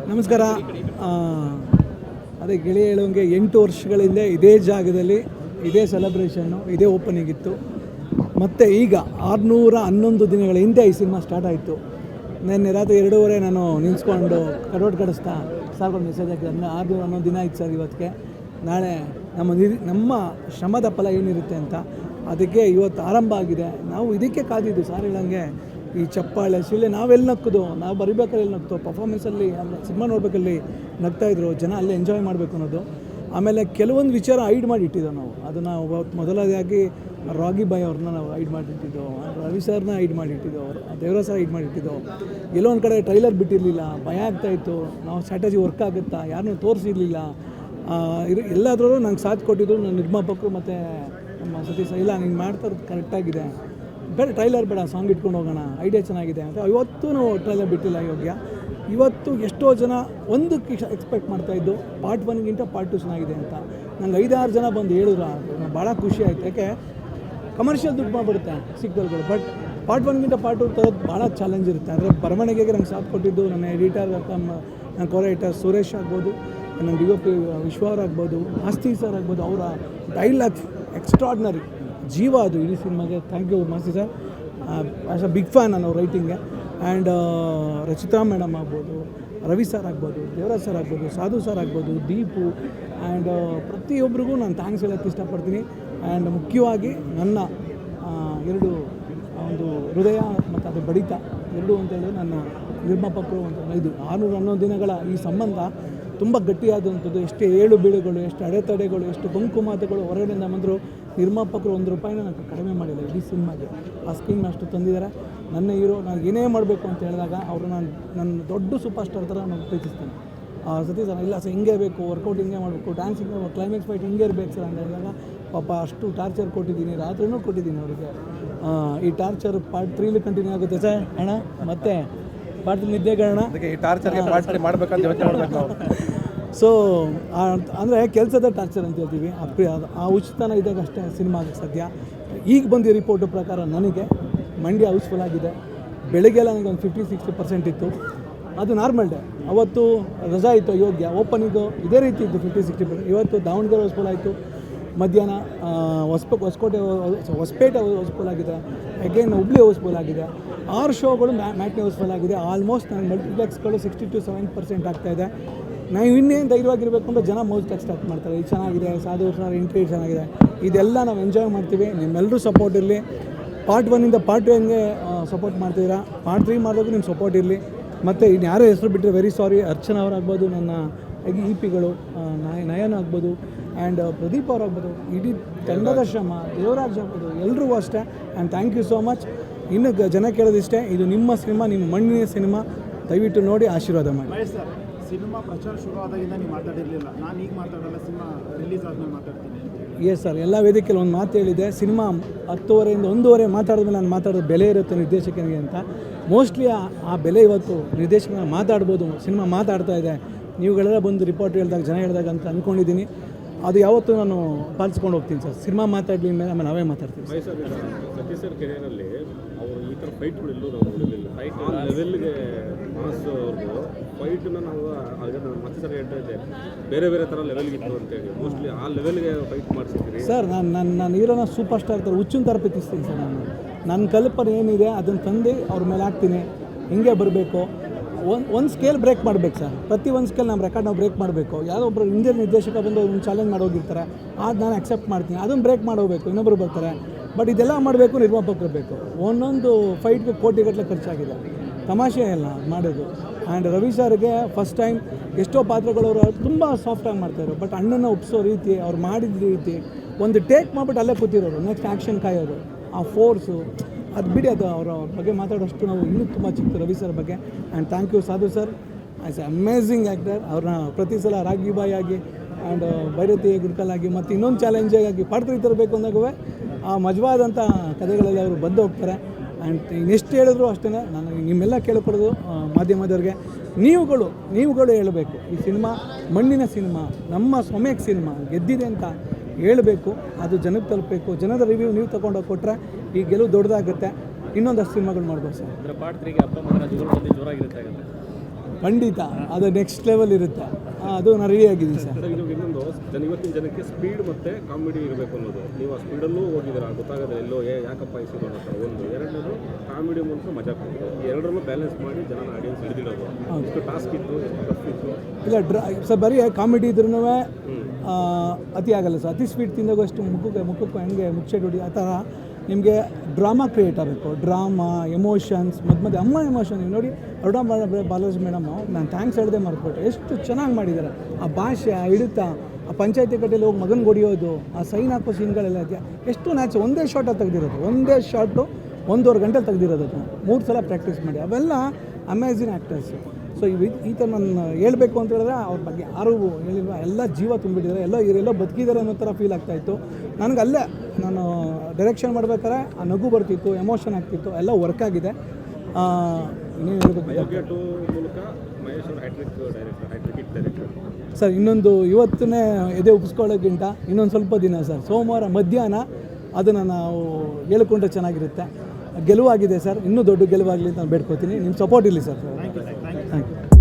ನಮಸ್ಕಾರ. ಅದೇ ಗೆಳೆಯ ಹೇಳೋಂಗೆ 8 ವರ್ಷಗಳಿಂದ ಇದೇ ಜಾಗದಲ್ಲಿ ಇದೇ ಸೆಲೆಬ್ರೇಷನ್ನು, ಇದೇ ಓಪನಿಂಗ್ ಇತ್ತು. ಮತ್ತು ಈಗ 611 ದಿನಗಳ ಹಿಂದೆ ಈ ಸಿನಿಮಾ ಸ್ಟಾರ್ಟ್ ಆಯಿತು. ನೆನ್ನೆ ರಾತ್ರಿ 2:30 ನಾನು ನಿಲ್ಸ್ಕೊಂಡು ಕಡೋಟ್ ಕಡಿಸ್ತಾ ಸಾರ್ಕೊಂಡು ಮೆಸೇಜ್ ಹಾಕಿದೆ. 611 ದಿನ ಆಯ್ತು ಸರ್ ಇವತ್ತಿಗೆ. ನಾಳೆ ನಮ್ಮ ಶ್ರಮದ ಫಲ ಏನಿರುತ್ತೆ ಅಂತ ಅದಕ್ಕೆ ಇವತ್ತು ಆರಂಭ ಆಗಿದೆ. ನಾವು ಇದಕ್ಕೆ ಕಾದಿದ್ದು ಸಾರ್ ಹೇಳಂಗೆ. ಈ ಚಪ್ಪಾಳೆ ಶಿಲೆ ನಾವೆಲ್ಲಿ ನಕ್ಕೋದು, ನಾವು ಬರಿಬೇಕಾದ್ರೆ ಎಲ್ಲಿ ನಗ್ತೋ, ಪರ್ಫಾರ್ಮೆನ್ಸಲ್ಲಿ ಸಿನಿಮಾ ನೋಡಬೇಕಲ್ಲಿ ನಗ್ತಾಯಿದ್ರು ಜನ, ಅಲ್ಲೇ ಎಂಜಾಯ್ ಮಾಡಬೇಕು ಅನ್ನೋದು. ಆಮೇಲೆ ಕೆಲವೊಂದು ವಿಚಾರ ಹೈಡ್ ಮಾಡಿ ಇಟ್ಟಿದ್ದೋ ನಾವು. ಅದನ್ನು ಮೊದಲದಾಗಿ ರಾಗಿ ಬಾಯ್ ಅವ್ರನ್ನ ನಾವು ಹೈಡ್ ಮಾಡಿಟ್ಟಿದ್ದೋ, ರವಿ ಸರ್ನ ಹೈಡ್ ಮಾಡಿಟ್ಟಿದ್ದೋ, ದೇವರಾಜ್ ಸರ್ ಹೈಡ್ ಮಾಡಿಟ್ಟಿದ್ದೋ. ಎಲ್ಲೋ ಒಂದು ಕಡೆ ಟ್ರೈಲರ್ ಬಿಟ್ಟಿರಲಿಲ್ಲ, ಭಯ ಆಗ್ತಾಯಿತ್ತು, ನಾವು ಸ್ಟ್ರಾಟಜಿ ವರ್ಕ್ ಆಗುತ್ತಾ, ಯಾರನ್ನೂ ತೋರಿಸಿರಲಿಲ್ಲ. ಎಲ್ಲಾದ್ರೂ ನಂಗೆ ಸಾಥ್ ಕೊಟ್ಟಿದ್ದು ನನ್ನ ನಿರ್ಮಾಪಕರು ಮತ್ತು ನಮ್ಮ ಸತೀಶ್. ಇಲ್ಲ ನೀನು ಮಾಡ್ತಾ ಇರೋದು ಕರೆಕ್ಟಾಗಿದೆ, ಬೇರೆ ಟ್ರೈಲರ್ ಬೇಡ, ಸಾಂಗ್ ಇಟ್ಕೊಂಡು ಹೋಗೋಣ, ಐಡಿಯಾ ಚೆನ್ನಾಗಿದೆ ಅಂತ. ಇವತ್ತು ನಾವು ಟ್ರೈಲರ್ ಬಿಟ್ಟಿಲ್ಲ ಯೋಗ್ಯ. ಇವತ್ತು ಎಷ್ಟೋ ಜನ ಒಂದಕ್ಕೆ ಎಕ್ಸ್ಪೆಕ್ಟ್ ಮಾಡ್ತಾಯಿದ್ದು ಪಾರ್ಟ್ 1ಗಿಂತ ಪಾರ್ಟ್ 2 ಚೆನ್ನಾಗಿದೆ ಅಂತ. ನಂಗೆ 5-6 ಜನ ಬಂದು ಹೇಳಿದ್ರು, ನಂಗೆ ಭಾಳ ಖುಷಿ ಆಯಿತು. ಯಾಕೆ ಕಮರ್ಷಿಯಲ್ ದುಡ್ಡು ಮಾಡಿಬಿಡುತ್ತೆ ಸಿಕ್ವಲ್ಗಳು, ಬಟ್ ಪಾರ್ಟ್ 1ಗಿಂತ ಪಾರ್ಟ್ 2 ತರೋದು ಭಾಳ ಚಾಲೆಂಜ್ ಇರುತ್ತೆ. ಅಂದರೆ ಬರವಣಿಗೆಗೆ ನಂಗೆ ಸಾಥ್ ಕೊಟ್ಟಿದ್ದು ನನ್ನ ಎಡಿಟರ್, ನನ್ನ ಕೋ-ರೈಟರ್ ಸುರೇಶ್ ಆಗ್ಬೋದು, ನನ್ನ DOP ವಿಶ್ವಾರ್ ಆಗ್ಬೋದು, ಮಾಸ್ತಿ ಸರ್ ಆಗ್ಬೋದು. ಅವರ ಡೈಲಾಗ್ಸ್ ಎಕ್ಸ್ಟ್ರಾರ್ಡ್ನರಿ, ಜೀವ ಅದು ಇಡೀ ಸಿನಿಮಾಗೆ. Thank you Masti sir, as a big fan ನಾನು ರೈಟಿಂಗ್ಗೆ. ಆ್ಯಂಡ್ ರಚಿತಾ ಮೇಡಮ್ ಆಗ್ಬೋದು, ರವಿ ಸರ್ ಆಗ್ಬೋದು, ದೇವರಾಜ್ ಸರ್ ಆಗ್ಬೋದು, ಸಾಧು ಸರ್ ಆಗ್ಬೋದು, ದೀಪು. ಆ್ಯಂಡ್ ಪ್ರತಿಯೊಬ್ಬರಿಗೂ ನಾನು ಥ್ಯಾಂಕ್ಸ್ ಹೇಳೋಕ್ಕೆ ಇಷ್ಟಪಡ್ತೀನಿ. ಆ್ಯಂಡ್ ಮುಖ್ಯವಾಗಿ ನನ್ನ ಎರಡು ಒಂದು ಹೃದಯ ಮತ್ತು ಅದು ಬಡಿತ ಎರಡು ಅಂತೇಳಿದ್ರೆ ನನ್ನ ನಿರ್ಮಾಪಕರು ಅಂತ. ಇದು 611 ದಿನಗಳ ಈ ಸಂಬಂಧ ತುಂಬ ಗಟ್ಟಿಯಾದಂಥದ್ದು. ಎಷ್ಟು ಏಳು ಬೀಳುಗಳು, ಎಷ್ಟು ಅಡೆತಡೆಗಳು, ಎಷ್ಟು ಬಂಕು ಮಾತುಗಳು ಹೊರಗಡೆಯಿಂದ ಬಂದರೂ ನಿರ್ಮಾಪಕರು ₹1 ನನಗೆ ಕಡಿಮೆ ಮಾಡಿಲ್ಲ ಇಡೀ ಸಿನಿಮಾಗೆ. ಆ ಸ್ಕ್ರೀನ್ ಅಷ್ಟು ತಂದಿದ್ದಾರೆ. ನನ್ನ ಹೀರೋ, ನಾನು ಏನೇ ಮಾಡಬೇಕು ಅಂತ ಹೇಳಿದಾಗ ಅವರು ನನ್ನ ದೊಡ್ಡ ಸೂಪರ್ ಸ್ಟಾರ್ ಥರ ನಾನು ಪ್ರೀತಿಸ್ತೇನೆ. ಸತೀಶ್ ಸರ್ ಇಲ್ಲ ಸರ್ ಹಿಂಗೆ ಬೇಕು, ವರ್ಕೌಟ್ ಹಿಂಗೆ ಮಾಡಬೇಕು, ಡ್ಯಾನ್ಸ್ ಹಿಂಗೆ, ಕ್ಲೈಮ್ಯಾಕ್ಸ್ ಫೈಟ್ ಹಿಂಗೆ ಇರಬೇಕು ಸರ್ ಅಂತ ಹೇಳಿದಾಗ ಪಾಪ ಅಷ್ಟು ಟಾರ್ಚರ್ ಕೊಟ್ಟಿದ್ದೀನಿ, ರಾತ್ರಿನೂ ಕೊಟ್ಟಿದ್ದೀನಿ ಅವ್ರಿಗೆ. ಈ ಟಾರ್ಚರ್ ಪಾರ್ಟ್ 3 ಕಂಟಿನ್ಯೂ ಆಗುತ್ತೆ ಸರ್ ಅಣ್ಣ, ಮತ್ತೆ ಪಾರ್ಟ್ 3 ನಿದ್ದೆಗಳಣ್ಣ, ಅದಕ್ಕೆ ಈ ಟಾರ್ಚರ್ಗೆ ಪಾರ್ಟ್ 3 ಮಾಡಬೇಕಂತ ಯೋಚನೆ ಮಾಡಬೇಕು ನಾವು. ಸೊ ಅಂದರೆ ಕೆಲಸದ ಟಾರ್ಚರ್ ಅಂತ ಹೇಳ್ತೀವಿ. ಆ ಉಚಿತನ ಇದ್ದಾಗ ಅಷ್ಟೇ ಸಿನಿಮಾ ಆಗೋಕ್ಕೆ ಸಾಧ್ಯ. ಈಗ ಬಂದ ರಿಪೋರ್ಟ್ ಪ್ರಕಾರ ನನಗೆ ಮಂಡ್ಯ ಹೌಸ್ಫುಲ್ ಆಗಿದೆ. ಬೆಳಗ್ಗೆಲ್ಲ ನನಗೆ ಒಂದು 50-60% ಇತ್ತು, ಅದು ನಾರ್ಮಲ್ ಡೇ. ಅವತ್ತು ರಜಾ ಇತ್ತು ಯೋಗ್ಯ, ಓಪನಿಂಗು ಇದೇ ರೀತಿ ಇತ್ತು 50-60%. ಇವತ್ತು ದಾವಣಗೆರೆ ಹೌಸ್ಫುಲ್ ಆಯಿತು, ಮಧ್ಯಾಹ್ನ ಹೊಸಪೇಟೆ ಹೌಸ್ಫುಲ್ ಆಗಿದೆ, ಅಗೇನ್ ಹುಬ್ಳಿ ಹೌಸ್ಫುಲ್ ಆಗಿದೆ. 6 ಶೋಗಳು ಮ್ಯಾಟ್ನಿ ಹೌಸ್ಫುಲ್ ಆಗಿದೆ. ಆಲ್ಮೋಸ್ಟ್ ನನ್ನ ಮಲ್ಟಿಪ್ಲೆಕ್ಸ್ಗಳು 60-70% ಆಗ್ತಾಯಿದೆ. ನಾವು ಇನ್ನೇನು ಧೈರ್ಯವಾಗಿರಬೇಕು ಅಂದರೆ ಜನ ಮೌಸ್ ಟ್ಯಾಕ್ ಸ್ಟಾರ್ಟ್ ಮಾಡ್ತಾರೆ. ಇದು ಚೆನ್ನಾಗಿದೆ, ಸಾಧು ಸರ್ ಎಂಟ್ರಿ ಚೆನ್ನಾಗಿದೆ, ಇದೆಲ್ಲ ನಾವು ಎಂಜಾಯ್ ಮಾಡ್ತೀವಿ. ನಿಮ್ಮೆಲ್ಲರೂ ಸಪೋರ್ಟ್ ಇರಲಿ. ಪಾರ್ಟ್ 1ಇಂದ ಪಾರ್ಟ್ 2 ಹಂಗೆ ಸಪೋರ್ಟ್ ಮಾಡ್ತಿದ್ದೀರಾ. ಪಾರ್ಟ್ 3 ಮಾಡಿದಾಗ ನಿಮ್ಮ ಸಪೋರ್ಟ್ ಇರಲಿ. ಮತ್ತು ಇನ್ನು ಯಾರೋ ಹೆಸರು ಬಿಟ್ಟರೆ ವೆರಿ ಸಾರಿ. ಅರ್ಚನಾ ಅವರಾಗ್ಬೋದು, ನನ್ನ EP-ಗಳು, ನಯನ್ ಆಗ್ಬೋದು, ಆ್ಯಂಡ್ ಪ್ರದೀಪ್ ಅವರಾಗ್ಬೋದು, ಇಡೀ ತಂಡದ ಶ್ರಮ, ದೇವರಾಜ್ ಆಗ್ಬೋದು, ಎಲ್ರಿಗೂ ಅಷ್ಟೇ. And thank you so much. ಇನ್ನು ಜನ ಕೇಳೋದಿಷ್ಟೇ, ಇದು ನಿಮ್ಮ ಸಿನಿಮಾ, ನಿಮ್ಮ ಮಣ್ಣಿನ ಸಿನಿಮಾ, ದಯವಿಟ್ಟು ನೋಡಿ ಆಶೀರ್ವಾದ ಮಾಡಿ. ಸಿನಿಮಾ ಪ್ರಚಾರ ಶುರು ಆದಾಗಿಂದ ನೀವು ಮಾತಾಡಿರಲಿಲ್ಲ, ನಾನು ಈಗ ಮಾತಾಡೋಲ್ಲ, ಸಿನಿಮಾ ರಿಲೀಸ್ ಆದ್ಮೇಲೆ ಮಾತಾಡ್ತೀನಿ. ಎಸ್ ಸರ್, ಎಲ್ಲ ವೇದಿಕೆಯಲ್ಲಿ ಒಂದು ಮಾತು ಹೇಳಿದೆ, ಸಿನಿಮಾ 10:30 1:30 ಮಾತಾಡಿದ್ಮೇಲೆ ನಾನು ಮಾತಾಡೋದು ಬೆಲೆ ಇರುತ್ತೆ ನಿರ್ದೇಶಕನಿಗೆ ಅಂತ. ಮೋಸ್ಟ್ಲಿ ಆ ಬೆಲೆ ಇವತ್ತು ನಿರ್ದೇಶಕನ ಮಾತಾಡ್ಬೋದು, ಸಿನಿಮಾ ಮಾತಾಡ್ತಾ ಇದೆ. ನೀವುಗಳೆಲ್ಲ ಬಂದು ರಿಪೋರ್ಟ್ ಹೇಳಿದಾಗ, ಜನ ಹೇಳಿದಾಗ ಅಂತ ಅಂದ್ಕೊಂಡಿದ್ದೀನಿ. ಅದು ಯಾವತ್ತೂ ನಾನು ಪಾಲಿಸ್ಕೊಂಡು ಹೋಗ್ತೀನಿ ಸರ್. ಸಿನಿಮಾ ಮಾತಾಡಲಿ ಮೇಲೆ ಆಮೇಲೆ ನಾವೇ ಮಾತಾಡ್ತೀವಿ. ಸತೀಶ್ ಸರ್ ಕೆರಿಯರಲ್ಲಿ ಅವರು ಈ ಥರ ಫೈಟ್ಗಳೆಲ್ಲೂ ನಾವು ನೋಡಿರಲಿಲ್ಲ. ಫೈಟ್ ಆ ಲೆವೆಲ್ಗೆ ಮಾಸ್ ಅವ್ರದ್ದು ಫೈಟನ್ನ ನಾವು ಅದನ್ನು ಮತ್ತೆ ಸರಿ ಹೇಳ್ತಾ ಇದ್ದೆ, ಬೇರೆ ಬೇರೆ ಥರ ಲೆವೆಲ್ಗೆ ಇತ್ತು ಅಂತೇಳಿ. ಮೋಸ್ಟ್ಲಿ ಆ ಲೆವೆಲ್ಗೆ ಫೈಟ್ ಮಾಡಿಸಿದ್ರಿ ಸರ್. ನಾನು ಹೀರೋನ ಸೂಪರ್ ಸ್ಟಾರ್ ಥರ ಹುಚ್ಚಿನ ಥರ ಪ್ರೀತಿಸ್ತೀನಿ ಸರ್. ನನ್ನ ಕಲ್ಪನೆ ಏನಿದೆ ಅದನ್ನು ತಂದು ಅವ್ರ ಮೇಲೆ ಹಾಕ್ತೀನಿ. ಹಿಂಗೆ ಬರಬೇಕು. ಒಂದು ಸ್ಕೇಲ್ ಬ್ರೇಕ್ ಮಾಡಬೇಕು ಸರ್. ಪ್ರತಿ ಒಂದು ಸ್ಕೇಲ್ ನಮ್ಮ ರೆಕಾರ್ಡ್ ನಾವು ಬ್ರೇಕ್ ಮಾಡಬೇಕು. ಯಾವುದೋ ಒಬ್ಬರು ಹಿಂದಿನ ನಿರ್ದೇಶಕ ಬಂದು ಒಂದು ಚಾಲೆಂಜ್ ಮಾಡೋಗಿರ್ತಾರೆ, ಅದು ನಾನು ಅಕ್ಸೆಪ್ಟ್ ಮಾಡ್ತೀನಿ. ಅದನ್ನು ಬ್ರೇಕ್ ಮಾಡೋಬೇಕು, ಇನ್ನೊಬ್ಬರು ಬರ್ತಾರೆ. ಬಟ್ ಇದೆಲ್ಲ ಮಾಡಬೇಕು, ನಿರ್ಮಾಪಕರು ಬೇಕು. ಒಂದೊಂದು ಫೈಟ್ಗೆ ಕೋಟಿಗಟ್ಟಲೆ ಖರ್ಚಾಗಿದೆ, ತಮಾಷೆ ಇಲ್ಲ ಮಾಡೋದು. ಆ್ಯಂಡ್ ರವಿ ಸರ್ಗೆ ಫಸ್ಟ್ ಟೈಮ್ ಎಷ್ಟೋ ಪಾತ್ರಗಳವರು ತುಂಬ ಸಾಫ್ಟಾಗಿ ಮಾಡ್ತಾಯಿದ್ರು. ಬಟ್ ಅಣ್ಣನ ಒಪ್ಪಿಸೋ ರೀತಿ, ಅವ್ರು ಮಾಡಿದ ರೀತಿ, ಒಂದು ಟೇಕ್ ಮಾಡಿಬಿಟ್ಟು ಅಲ್ಲೇ ಕೂತಿರೋರು, ನೆಕ್ಸ್ಟ್ ಆ್ಯಕ್ಷನ್ ಕಾಯೋದು, ಆ ಫೋರ್ಸು, ಅದು ಬಿಡಿ. ಅದು ಅವರ ಬಗ್ಗೆ ಮಾತಾಡೋಷ್ಟು ನಾವು ಇನ್ನೂ ತುಂಬ ಚಿಕ್ಕ ರವಿ ಸರ್ ಬಗ್ಗೆ. ಆ್ಯಂಡ್ ಥ್ಯಾಂಕ್ ಯು ಸಾಧು sir, as A amazing actor. ಅವ್ರನ್ನ ಪ್ರತಿ ಸಲ ರಾಗಿ ಬಾಯ್ ಆಗಿ, ಆ್ಯಂಡ್ ಭೈರತಿ ಗುಡ್ಕಲಾಗಿ, ಮತ್ತು ಇನ್ನೊಂದು ಚಾಲೆಂಜಾಗಿ ಪಾರ್ಟ್ 3 ತರಬೇಕು ಅಂದಾಗೂ ಆ ಮಜವಾದಂಥ ಕಥೆಗಳಲ್ಲಿ ಅವರು ಬಂದು ಹೋಗ್ತಾರೆ. ಆ್ಯಂಡ್ ಇನ್ನೆಷ್ಟು ಹೇಳಿದ್ರು ಅಷ್ಟೇ. ನಾನು ನಿಮ್ಮೆಲ್ಲ ಕೇಳ್ಕೊಡೋದು ಮಾಧ್ಯಮದವ್ರಿಗೆ, ನೀವುಗಳು ಹೇಳಬೇಕು, ಈ ಸಿನಿಮಾ ಮಣ್ಣಿನ ಸಿನಿಮಾ, ನಮ್ಮ ಸ್ವಮೇಕ್ ಸಿನಿಮಾ ಗೆದ್ದಿದೆ ಅಂತ ಹೇಳಬೇಕು. ಅದು ಜನಕ್ಕೆ ತಲುಪಬೇಕು. ಜನದ ರಿವ್ಯೂ ನೀವು ತೊಗೊಂಡೋಗಿ ಕೊಟ್ಟರೆ ಈ ಗೆಲುವು ದೊಡ್ಡದಾಗುತ್ತೆ. ಇನ್ನೊಂದಷ್ಟು ಸಿನಿಮಾಗಳು ಮಾಡ್ಬೋದು ಸರ್. ಪಾರ್ಟ್ 3ಗೆ ಅಪ್ಪ ಮಗನ ಜೋರಾಗಿರುತ್ತೆ. ಖಂಡಿತ ಅದು ನೆಕ್ಸ್ಟ್ ಲೆವೆಲ್ ಇರುತ್ತೆ. ಅದು ನಾನು ರೆಡಿ ಆಗಿದ್ದೀನಿ ಸರ್. ಸರ್ ಇವಾಗ ಇನ್ನೊಂದು ಇವತ್ತಿನ ಜನಕ್ಕೆ ಸ್ಪೀಡ್ ಮತ್ತು ಕಾಮಿಡಿ ಇರಬೇಕು ಅನ್ನೋದು, ನೀವು ಆ ಸ್ಪೀಡಲ್ಲೂ ಹೋಗಿದ್ದೀರಾ, ಗೊತ್ತಾಗದೆ ಎಲ್ಲೋ ಯಾಕಪ್ಪ ಇಸಿದ್ರು ಅನ್ನೋ ಥರ ಒಂದು. ಎರಡನೇದು ಕಾಮಿಡಿ ಮೂಲಕ ಮಜಾ ಕೊಡ್ತಾರೆ. ಎರಡರಲ್ಲೂ ಬ್ಯಾಲೆನ್ಸ್ ಮಾಡಿ ಜನನ ಆಡಿಯನ್ಸ್ ಹಿಡಿದಿಡೋದು ಎಷ್ಟು ಟಾಸ್ಕ್ ಇತ್ತು, ಎಷ್ಟು ಟಫ್ ಇತ್ತು. ಇಲ್ಲ ಸರ್, ಬರೀ ಕಾಮಿಡಿ ಇದ್ರೂ ಅತಿ ಆಗಲ್ಲ ಸರ್. ಅತಿ ಸ್ಪೀಡ್ ತಿಂದಾಗ ಅಷ್ಟು ಮುಖಕ್ಕೂ ಹೆಂಗೆ ಮುಚ್ಚೆ ಹೊಡಿ ಆ ಥರ ನಿಮಗೆ ಡ್ರಾಮಾ ಕ್ರಿಯೇಟ್ ಆಗಬೇಕು. ಡ್ರಾಮಾ, ಎಮೋಷನ್ಸ್, ಮಧ್ಯೆ ಅಮ್ಮ ಎಮೋಷನ್. ನೀವು ನೋಡಿ ಅರುಣಾ ಬಾಲಾಜಿ ಮೇಡಮು, ನಾನು ಥ್ಯಾಂಕ್ಸ್ ಹೇಳದೆ ಮರ್ತ್ಬಿಟ್ಟೆ, ಎಷ್ಟು ಚೆನ್ನಾಗಿ ಮಾಡಿದ್ದಾರೆ. ಆ ಭಾಷೆ, ಆ ಹಿಡಿತ, ಆ ಪಂಚಾಯತಿ ಕಟ್ಟೆಯಲ್ಲಿ ಹೋಗಿ ಮಗನ ಹೊಡಿಯೋದು, ಆ ಸೈನ್ ಹಾಕೋ ಸೀನ್ಗಳೆಲ್ಲ ಎಷ್ಟು ನ್ಯಾಚ್. ಒಂದೇ ಶಾರ್ಟಲ್ಲಿ ತೆಗೆದಿರೋದು, ಒಂದೇ ಶಾರ್ಟು 1.5 ಗಂಟೆಲಿ ತೆಗೆದಿರೋದು, 3 ಸಲ ಪ್ರಾಕ್ಟೀಸ್ ಮಾಡಿ. ಅವೆಲ್ಲ ಅಮೇಝಿಂಗ್ ಆ್ಯಕ್ಟರ್ಸು. ಸೊ ಈ ಥರ ನಾನು ಹೇಳಬೇಕು ಅಂತ ಹೇಳಿದ್ರೆ ಅವ್ರ ಬಗ್ಗೆ ಯಾರೂ ಹೇಳಿಲ್ವ, ಎಲ್ಲ ಜೀವ ತುಂಬಿಟ್ಟಿದ್ದಾರೆ, ಎಲ್ಲೋ ಬದುಕಿದ್ದಾರೆ ಅನ್ನೋ ಥರ ಫೀಲ್ ಆಗ್ತಾಯಿತ್ತು ನನಗೆ. ಅಲ್ಲೇ ನಾನು ಡೈರೆಕ್ಷನ್ ಮಾಡ್ಬೇಕಾದ್ರೆ ಆ ನಗು ಬರ್ತಿತ್ತು, ಎಮೋಷನ್ ಆಗ್ತಿತ್ತು, ಎಲ್ಲ ವರ್ಕ್ ಆಗಿದೆ. ಇನ್ನೇನು ಹೇಳಬೇಕು ಮೂಲಕ ಮಹೇಶ್ ಅವರು ಹ್ಯಾಟ್ರಿಕ್ ಡೈರೆಕ್ಟರ್ ಸರ್. ಇನ್ನೊಂದು ಇವತ್ತೇ ಎದೆ ಉಪ್ಪಿಸ್ಕೊಳ್ಳೋಕ್ಕಿಂತ ಇನ್ನೊಂದು ಸ್ವಲ್ಪ ದಿನ ಸರ್, ಸೋಮವಾರ ಮಧ್ಯಾಹ್ನ ಅದನ್ನು ನಾವು ಹೇಳಿಕೊಂಡ್ರೆ ಚೆನ್ನಾಗಿರುತ್ತೆ. ಗೆಲುವಾಗಿದೆ ಸರ್, ಇನ್ನೂ ದೊಡ್ಡ ಗೆಲುವಾಗಲಿ ಅಂತ ನಾನು ಬೇಡ್ಕೊತೀನಿ. ನಿಮ್ಮ ಸಪೋರ್ಟ್ ಇರಲಿ ಸರ್. Thank you.